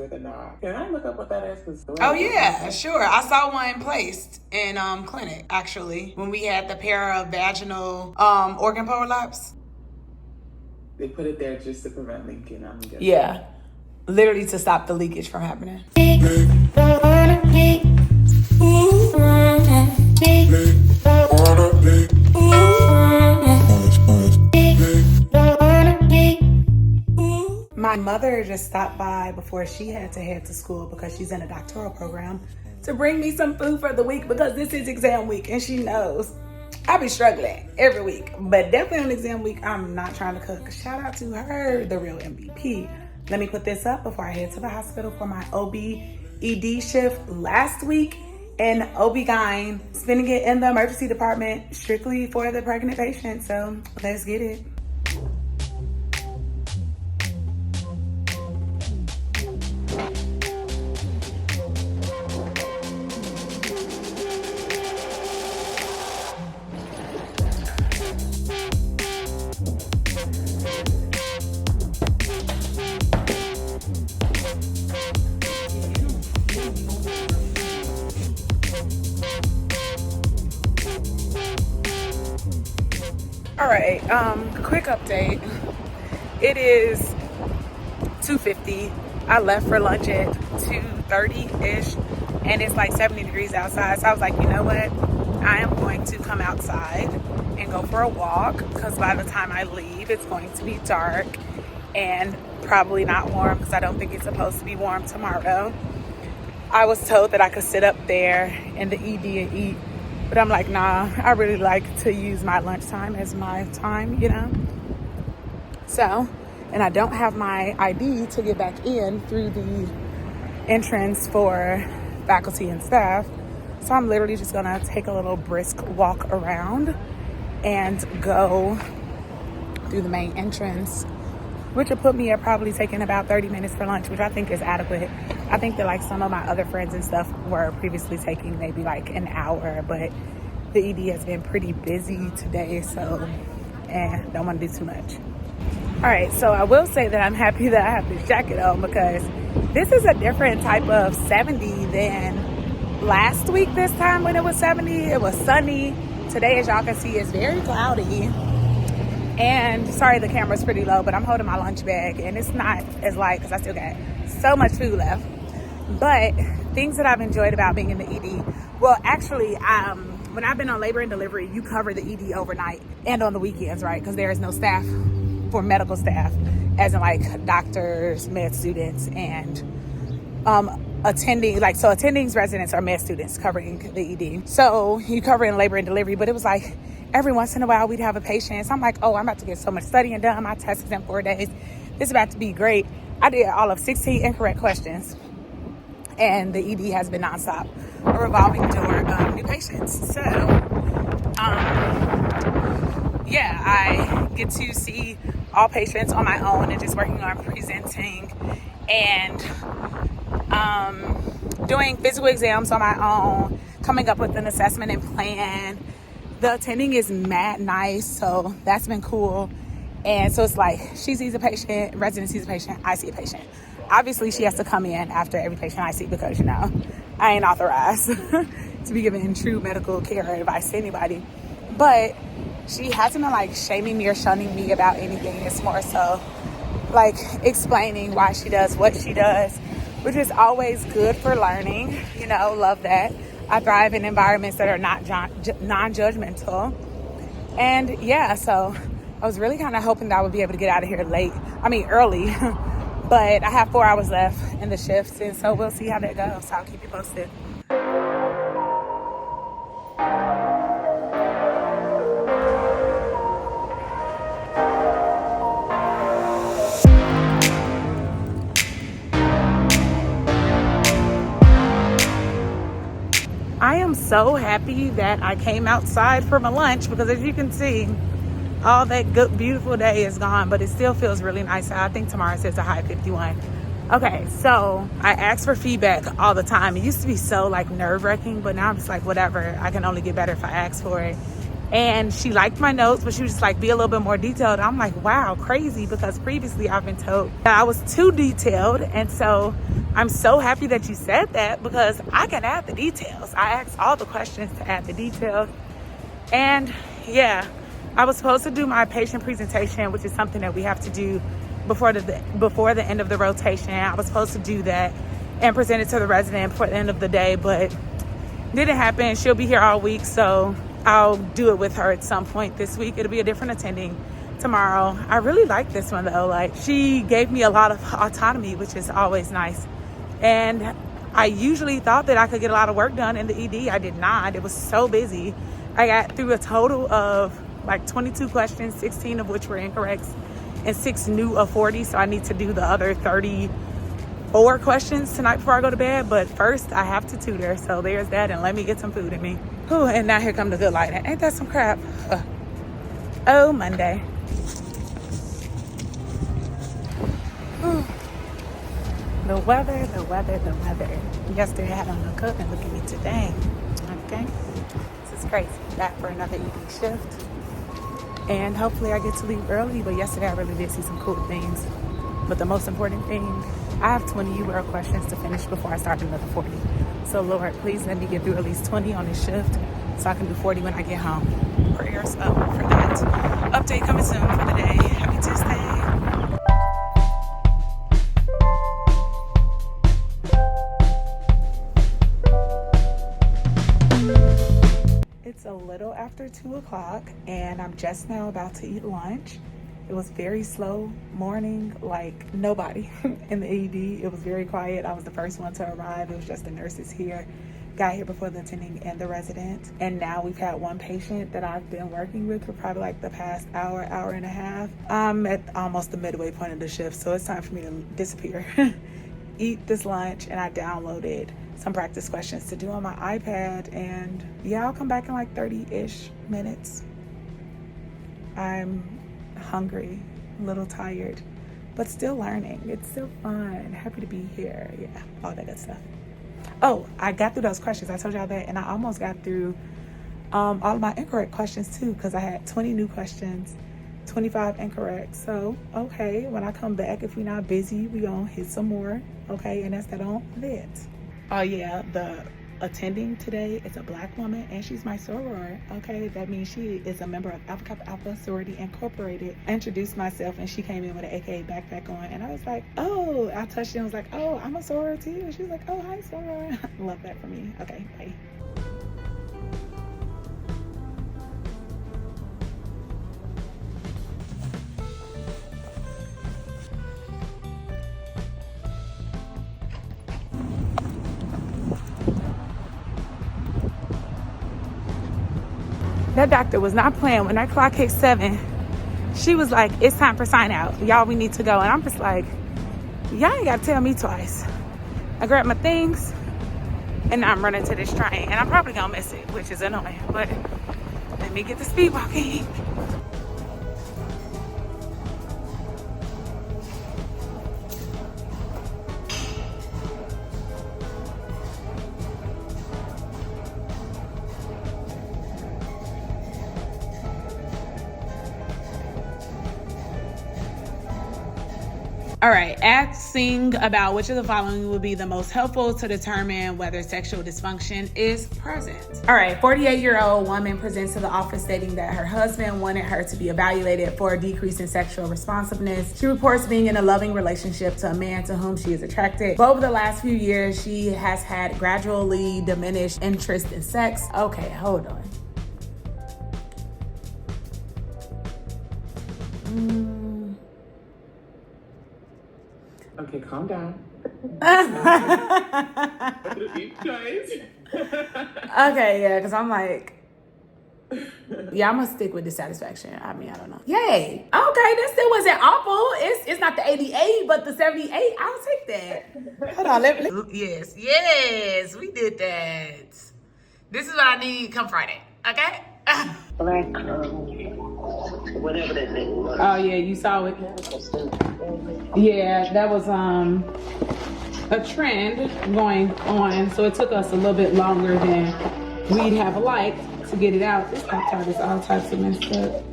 with a knob. Can I look up what that is? Oh yeah, sure. I saw one placed in clinic actually when we had the pair of vaginal organ prolapse. They put it there just to prevent leaking. I'm guessing. Yeah, literally to stop the leakage from happening. My mother just stopped by before she had to head to school because she's in a doctoral program to bring me some food for the week because this is exam week and she knows I be struggling every week. But definitely on exam week, I'm not trying to cook. Shout out to her, the real MVP. Let me put this up before I head to the hospital for my OB/ED shift last week. And OBGYN, spending it in the emergency department strictly for the pregnant patient. So let's get it. All right, quick update. It is 2:50. I left for lunch at 2:30-ish, and it's like 70 degrees outside. So I was like, you know what? I am going to come outside and go for a walk because by the time I leave, it's going to be dark and probably not warm because I don't think it's supposed to be warm tomorrow. I was told that I could sit up there in the ED and eat, but I'm like, nah, I really like to use my lunchtime as my time, you know? So, and I don't have my ID to get back in through the entrance for faculty and staff. So I'm literally just gonna take a little brisk walk around and go through the main entrance, which will put me at probably taking about 30 minutes for lunch, which I think is adequate. I think that like some of my other friends and stuff were previously taking maybe like an hour, but the ED has been pretty busy today, so don't want to do too much. All right, so I will say that I'm happy that I have this jacket on because this is a different type of 70 than last week this time when it was 70. It was sunny. Today, as y'all can see, is very cloudy. And sorry, the camera's pretty low, but I'm holding my lunch bag and it's not as light because I still got so much food left. But things that I've enjoyed about being in the ED, well, actually, when I've been on labor and delivery, you cover the ED overnight and on the weekends, right? Because there is no staff for medical staff, as in like doctors, med students, and attendings residents are med students covering the ED. So you cover in labor and delivery, but it was like every once in a while we'd have a patient. So I'm like, oh, I'm about to get so much studying done. My test is in 4 days. This is about to be great. I did all of 16 incorrect questions. And the ED has been nonstop, a revolving door of new patients. So, yeah, I get to see all patients on my own and just working on presenting and doing physical exams on my own, coming up with an assessment and plan. The attending is mad nice, so that's been cool. And so it's like she sees a patient, resident sees a patient, I see a patient. Obviously, she has to come in after every patient I see because, you know, I ain't authorized to be giving true medical care or advice to anybody. But she hasn't been like shaming me or shunning me about anything. It's more so like explaining why she does what she does, which is always good for learning. You know, love that. I thrive in environments that are not non-judgmental. And yeah, so I was really kind of hoping that I would be able to get out of here early. But I have 4 hours left in the shifts, and so we'll see how that goes. So I'll keep you posted. I am so happy that I came outside for my lunch because as you can see, all that good, beautiful day is gone, but it still feels really nice. I think tomorrow says a high 51. Okay, so I ask for feedback all the time. It used to be so like nerve-wracking, but now I'm just like, whatever. I can only get better if I ask for it. And she liked my notes, but she was just like, be a little bit more detailed. I'm like, wow, crazy, because previously I've been told that I was too detailed. And so I'm so happy that you said that, because I can add the details. I asked all the questions to add the details. And yeah, I was supposed to do my patient presentation, which is something that we have to do before the end of the rotation. I was supposed to do that and present it to the resident before the end of the day, but didn't happen. She'll be here all week, so I'll do it with her at some point this week. It'll be a different attending tomorrow. I really like this one though. Like, she gave me a lot of autonomy, which is always nice. And I usually thought that I could get a lot of work done in the ED. I did not. It was so busy. I got through a total of like 22 questions, 16 of which were incorrect, and 6 new of 40. So I need to do the other 34 questions tonight before I go to bed. But first I have to tutor. So there's that, and let me get some food in me. Whew, and now here come the good lighting. Ain't that some crap? Oh, Monday. Whew. The weather. Yesterday I had on a coat, and look at me today. Okay. This is crazy. Back for another evening shift. And hopefully I get to leave early, but yesterday I really did see some cool things. But the most important thing, I have 20 UL questions to finish before I start another 40. So Lord, please let me get through at least 20 on this shift so I can do 40 when I get home. Prayers up for that. Update coming soon for the day. Happy Tuesday. It's a little after 2 o'clock, and I'm just now about to eat lunch. It was very slow morning, like nobody in the AED. It was very quiet. I was the first one to arrive. It was just the nurses here. Got here before the attending and the resident. And now we've had one patient that I've been working with for probably like the past hour and a half. I'm at almost the midway point of the shift, so it's time for me to disappear. Eat this lunch, and I downloaded some practice questions to do on my iPad. And yeah, I'll come back in like 30-ish minutes. I'm hungry, a little tired, but still learning. It's still fun. Happy to be here. Yeah, all that good stuff. Oh, I got through those questions. I told y'all that, and I almost got through all of my incorrect questions too, because I had 20 new questions, 25 incorrect. So, okay, when I come back, if we're not busy, we gonna hit some more, okay? And that's that on that. Oh yeah, the attending today is a Black woman, and she's my soror. Okay, that means she is a member of Alpha Kappa Alpha Sorority Incorporated. I introduced myself, and she came in with an AKA backpack on, and I was like, oh, I touched her and was like, oh, I'm a soror too. And she was like, oh, hi, soror. Love that for me. Okay, bye. That doctor was not playing. When that clock hit 7, she was like, it's time for sign out. Y'all, we need to go. And I'm just like, y'all ain't got to tell me twice. I grabbed my things, and now I'm running to this train. And I'm probably going to miss it, which is annoying. But let me get the speed walking. All right, asking about which of the following would be the most helpful to determine whether sexual dysfunction is present. All right, 48-year-old woman presents to the office stating that her husband wanted her to be evaluated for a decrease in sexual responsiveness. She reports being in a loving relationship to a man to whom she is attracted, but over the last few years, she has had gradually diminished interest in sex. Okay, hold on. Okay, calm down. Okay, yeah, because I'm like, yeah, I'm gonna stick with dissatisfaction. I mean, I don't know. Yay. Okay, that still wasn't awful. It's not the 88, but the 78. I'll take that. Hold on, let me. Yes, we did that. This is what I need come Friday, okay? Black, whatever that name was. Oh yeah, you saw it. Yeah, that was a trend going on, so it took us a little bit longer than we'd have liked to get it out. This Pop-Tart is all types of messed up.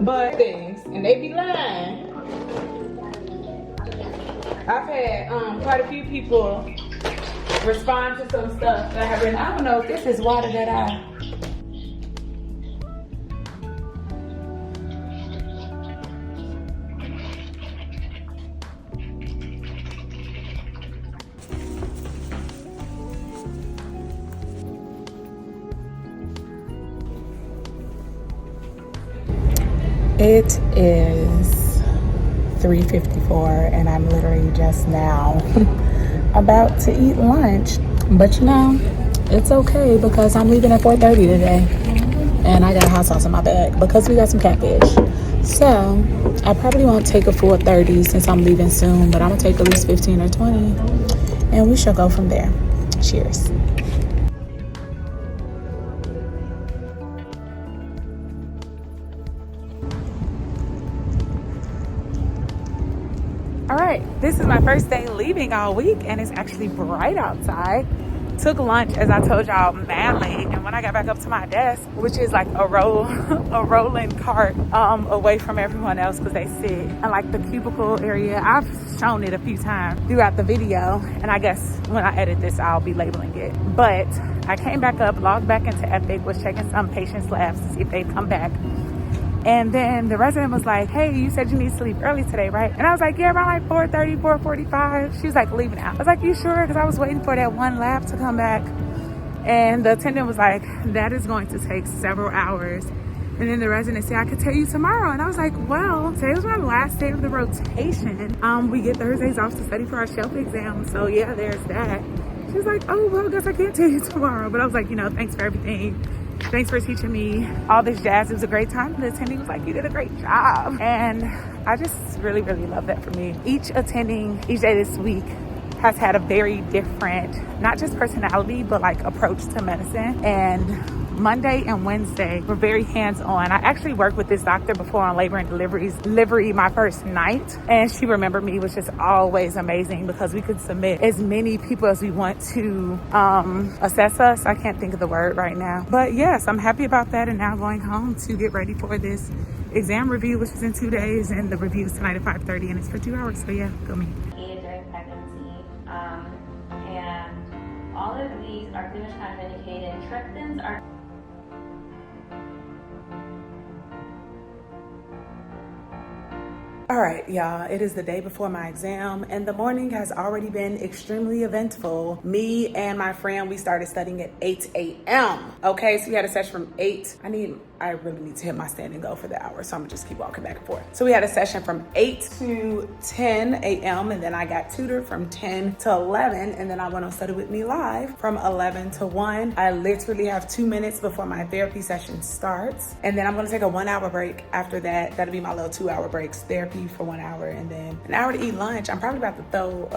But things, and they be lying. I've had quite a few people respond to some stuff that have been, I don't know if this is water that I... It is 3:54 and I'm literally just now about to eat lunch. But you know, it's okay because I'm leaving at 4:30 today. And I got a hot sauce in my bag because we got some catfish. So I probably won't take a full 30 since I'm leaving soon, but I'm gonna take at least 15 or 20 and we shall go from there. Cheers. All right, this is my first day leaving all week and it's actually bright outside. Took lunch, as I told y'all, madly, and when I got back up to my desk, which is like a rolling cart away from everyone else because they sit in like the cubicle area. I've shown it a few times throughout the video, and I guess when I edit this, I'll be labeling it. But I came back up, logged back into Epic, was checking some patients' labs to see if they'd come back. And then the resident was like, hey, you said you need to leave early today, right? And I was like, yeah, around like 4:30, 4:45. She was like, leaving out. I was like, you sure? Because I was waiting for that one lab to come back. And the attendant was like, that is going to take several hours. And then the resident said, I could tell you tomorrow. And I was like, well, today was my last day of the rotation. We get Thursdays off to study for our shelf exam. So yeah, there's that. She was like, oh, well, I guess I can't tell you tomorrow. But I was like, you know, thanks for everything. Thanks for teaching me all this jazz. It was a great time. The attending was like, you did a great job. And I just really, really love that for me. Each attending, each day this week has had a very different, not just personality, but like approach to medicine. And Monday and Wednesday were very hands-on. I actually worked with this doctor before on labor and delivery my first night. And she remembered me, which is always amazing because we could submit as many people as we want to assess us. I can't think of the word right now. But yes, I'm happy about that. And now going home to get ready for this exam review, which is in 2 days. And the review is tonight at 5:30 and it's for 2 hours. So yeah, go me. During pregnancy. And all of these are pretty much kind of indicated. Triptans are All right, y'all, it is the day before my exam and the morning has already been extremely eventful. Me and my friend, we started studying at 8 a.m. Okay, so we had a session from 8. I really need to hit my stand and go for the hour, so I'm gonna just keep walking back and forth. So we had a session from 8 to 10 a.m. and then I got tutored from 10 to 11 and then I went on Study With Me Live from 11 to 1. I literally have 2 minutes before my therapy session starts and then I'm gonna take a 1 hour break after that. That'll be my little 2 hour breaks, therapy for 1 hour and then an hour to eat lunch. I'm probably about to throw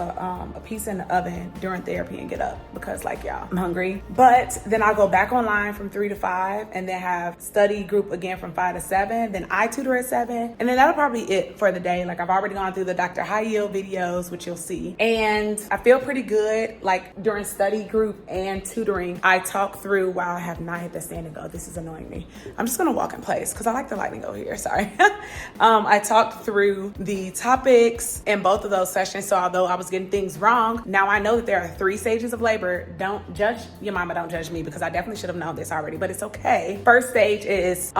a piece in the oven during therapy and get up because like y'all, I'm hungry. But then I'll go back online from 3 to 5 and then have study group again from 5 to 7. Then I tutor at 7 and then that'll probably it for the day. Like I've already gone through the Dr. High Yield videos, which you'll see. And I feel pretty good. Like during study group and tutoring, I talk through while I have not hit the stand and go. This is annoying me. I'm just gonna walk in place because I like the lighting over here, sorry. I talked through the topics in both of those sessions. So although I was getting things wrong, now I know that there are 3 stages of labor. Don't judge your mama, don't judge me because I definitely should have known this already, but it's okay. First stage is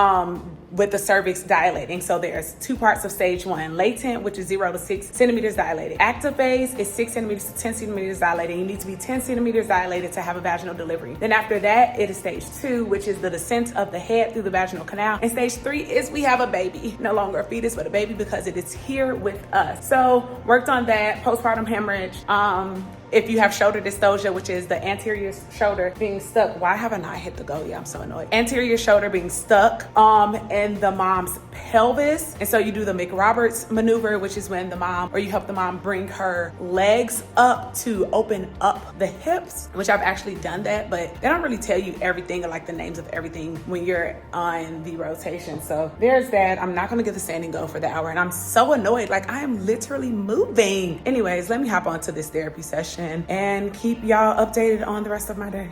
with the cervix dilating. So there's 2 parts of stage 1, latent, which is 0 to 6 centimeters dilated. Active phase is 6 centimeters to 10 centimeters dilated. You need to be 10 centimeters dilated to have a vaginal delivery. Then after that, it is stage 2, which is the descent of the head through the vaginal canal. And stage 3 is we have a baby, no longer a fetus, but a baby because it is here with us. So worked on that, postpartum hemorrhage. If you have shoulder dystocia, which is the anterior shoulder being stuck. Why haven't I hit the go? Yeah, I'm so annoyed. Anterior shoulder being stuck in the mom's pelvis. And so you do the McRoberts maneuver, which is when the mom, or you help the mom bring her legs up to open up the hips, which I've actually done that, but they don't really tell you everything or like the names of everything when you're on the rotation. So there's that. I'm not gonna get the standing go for the hour. And I'm so annoyed. Like I am literally moving. Anyways, let me hop onto this therapy session and keep y'all updated on the rest of my day.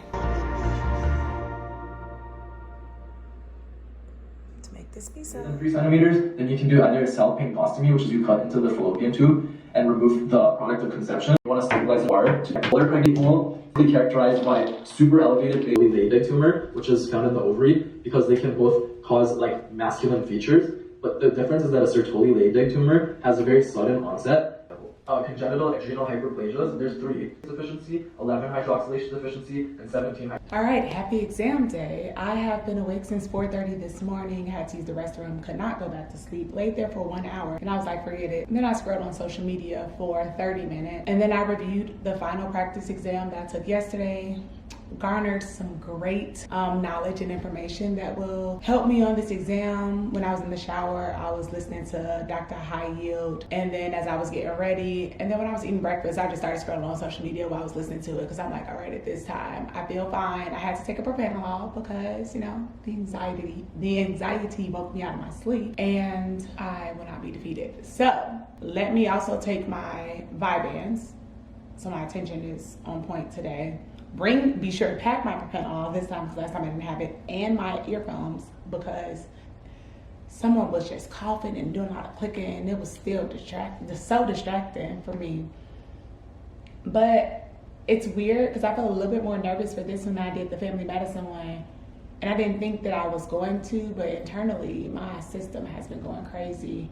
this piece up. 3 centimeters, then you can do either a cell pancreostomy, which is you cut into the fallopian tube and remove the product of conception. You want to stabilize the wire to polar pregnant female, characterized by super elevated Leydig tumor, which is found in the ovary, because they can both cause like masculine features. But the difference is that a Sertoli Leydig tumor has a very sudden onset. Congenital adrenal hyperplasias, there's 3 deficiency, 11 hydroxylation deficiency, and 17 All right, happy exam day. I have been awake since 4:30 this morning, had to use the restroom, could not go back to sleep, laid there for 1 hour, and I was like, forget it. And then I scrolled on social media for 30 minutes, and then I reviewed the final practice exam that I took yesterday, garnered some great knowledge and information that will help me on this exam. When I was in the shower, I was listening to Dr. High Yield, and then as I was getting ready, and then when I was eating breakfast, I just started scrolling on social media while I was listening to it, because I'm like, all right, at this time, I feel fine. I had to take a propranolol because, you know, the anxiety woke me out of my sleep, and I will not be defeated. So let me also take my Vyvanse, so my attention is on point today. Be sure to pack my propranolol this time, because last time I didn't have it, and my earphones, because someone was just coughing and doing a lot of clicking, and it was still so distracting for me. But it's weird because I felt a little bit more nervous for this one than I did the family medicine one, and I didn't think that I was going to, but internally my system has been going crazy.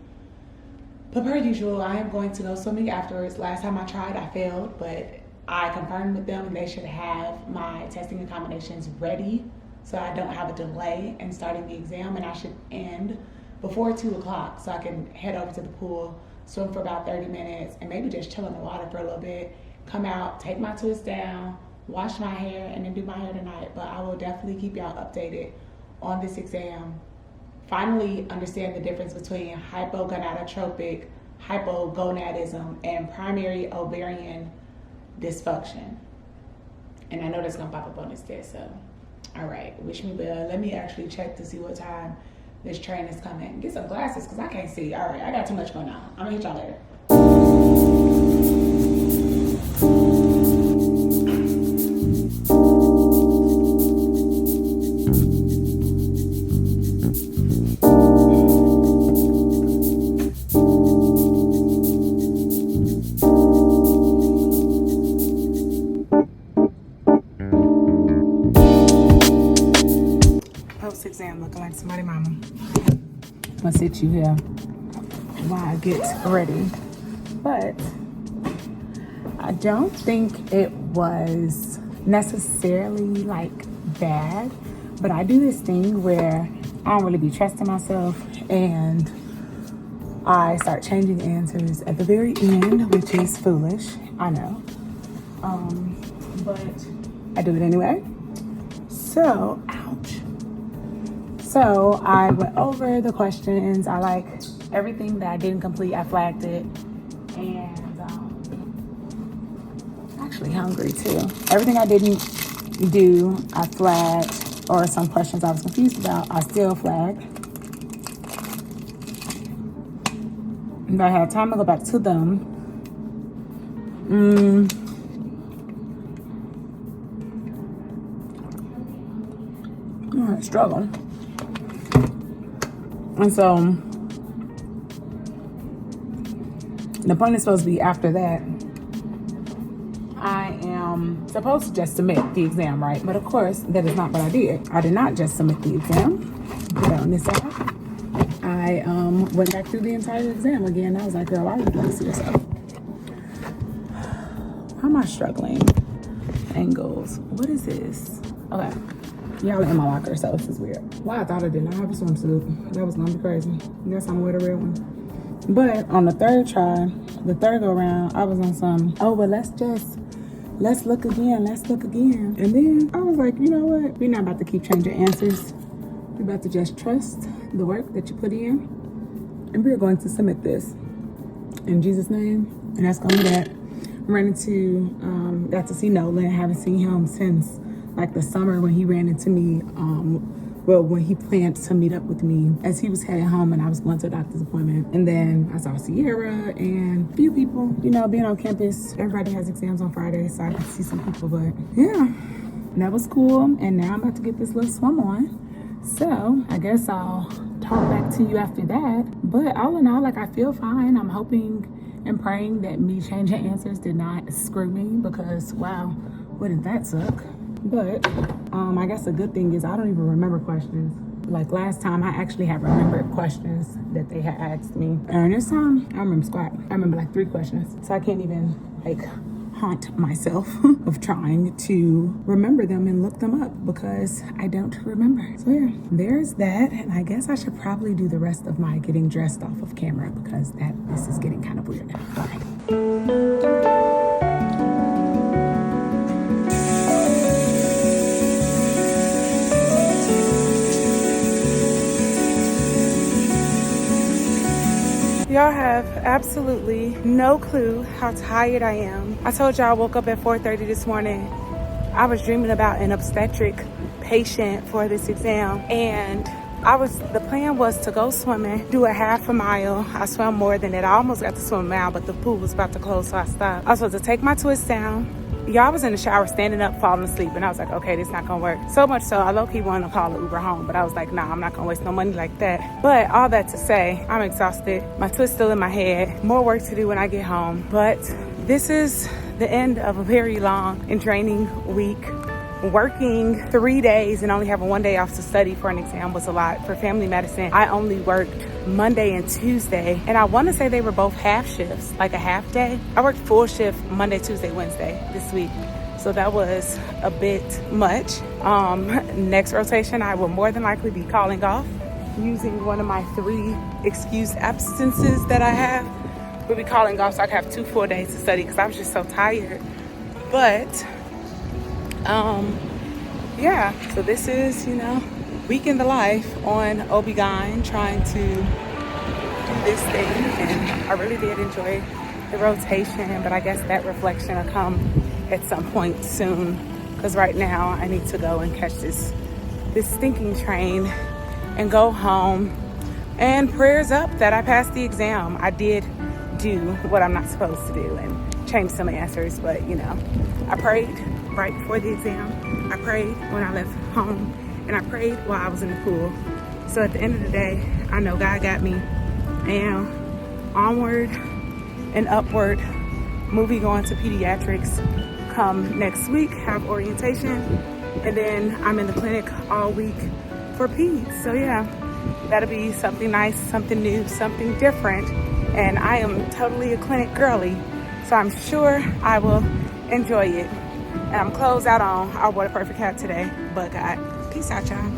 But per usual, I am going to go swimming afterwards. Last time I tried, I failed, but I confirmed with them and they should have my testing accommodations ready so I don't have a delay in starting the exam, and I should end before 2 o'clock so I can head over to the pool, swim for about 30 minutes, and maybe just chill in the water for a little bit, come out, take my twist down, wash my hair, and then do my hair tonight. But I will definitely keep y'all updated on this exam. Finally understand the difference between hypogonadotropic hypogonadism and primary ovarian dysfunction. And I know that's gonna pop up on this test, so all right, wish me well. Let me actually check to see what time this train is coming. Get some glasses because I can't see. All right, I got too much going on. I'm gonna hit y'all later. Exam looking like somebody mama. I'm gonna sit you here while I get ready. But I don't think it was necessarily like bad, but I do this thing where I don't really be trusting myself and I start changing answers at the very end, which is foolish, I know. But I do it anyway. So, ouch. So I went over the questions. I like everything that I didn't complete, I flagged it. And actually hungry too. Everything I didn't do, I flagged, or some questions I was confused about, I still flagged. And I had time to go back to them. I struggle. And so the point is supposed to be after that. I am supposed to just submit the exam, right? But of course, that is not what I did. I did not just submit the exam. Put it on this side. I went back through the entire exam again. I was like, girl, why are you doing this to yourself? How am I struggling? Angles. What is this? Okay. Y'all are in my locker, so this is weird. Why I thought I did not have a swimsuit. That was gonna be crazy. Guess I'm with a real one. But on the third try, the third go round, I was on some, oh, but let's look again. And then I was like, you know what? We're not about to keep changing answers. We're about to just trust the work that you put in. And we're going to submit this in Jesus' name. And that's gonna be that. I'm ready to, got to see Nolan. I haven't seen him since like the summer when he ran into me, when he planned to meet up with me as he was heading home and I was going to a doctor's appointment. And then I saw Sierra and a few people, you know, being on campus. Everybody has exams on Friday, so I got to see some people, but yeah, that was cool. And now I'm about to get this little swim on. So I guess I'll talk back to you after that. But all in all, like, I feel fine. I'm hoping and praying that me changing answers did not screw me, because wow, wouldn't that suck? But I guess a good thing is I don't even remember questions. Like last time, I actually had remembered questions that they had asked me. And this time, I remember squat. I remember like 3 questions. So I can't even like haunt myself of trying to remember them and look them up, because I don't remember. So yeah, there's that. And I guess I should probably do the rest of my getting dressed off of camera, because this is getting kind of weird now. All right. Y'all have absolutely no clue how tired I am. I told y'all I woke up at 4:30 this morning. I was dreaming about an obstetric patient for this exam, and the plan was to go swimming, do a half a mile. I swam more than that. I almost got to swim a mile, but the pool was about to close, so I stopped. I was supposed to take my twist down. Y'all, I was in the shower standing up, falling asleep, and I was like, okay, this not gonna work. So much so, I low-key wanted to call an Uber home, but I was like, nah, I'm not gonna waste no money like that. But all that to say, I'm exhausted. My twist still in my head. More work to do when I get home. But this is the end of a very long and draining week. Working 3 days and only having 1 day off to study for an exam was a lot. For family medicine, I only worked Monday and Tuesday, and I want to say they were both half shifts, like a half day. I worked full shift Monday, Tuesday, Wednesday this week, so that was a bit much. Next rotation, I will more than likely be calling off, using one of my 3 excused absences that I have. We'll be calling off so I can have 2 full days to study, because I was just so tired. But yeah, so this is, week in the life on OBGYN, trying to do this thing. And I really did enjoy the rotation, but I guess that reflection will come at some point soon, because right now I need to go and catch this stinking train and go home. And prayers up that I passed the exam. I did do what I'm not supposed to do and change some answers, but I prayed right before the exam. I prayed when I left home, and I prayed while I was in the pool. So at the end of the day, I know God got me, and onward and upward. Moving on to pediatrics come next week, have orientation, and then I'm in the clinic all week for peds. So yeah, that'll be something nice, something new, something different. And I am totally a clinic girly, so I'm sure I will enjoy it. And I'm closed out on our Water Perfect hat today. But God, peace out, y'all.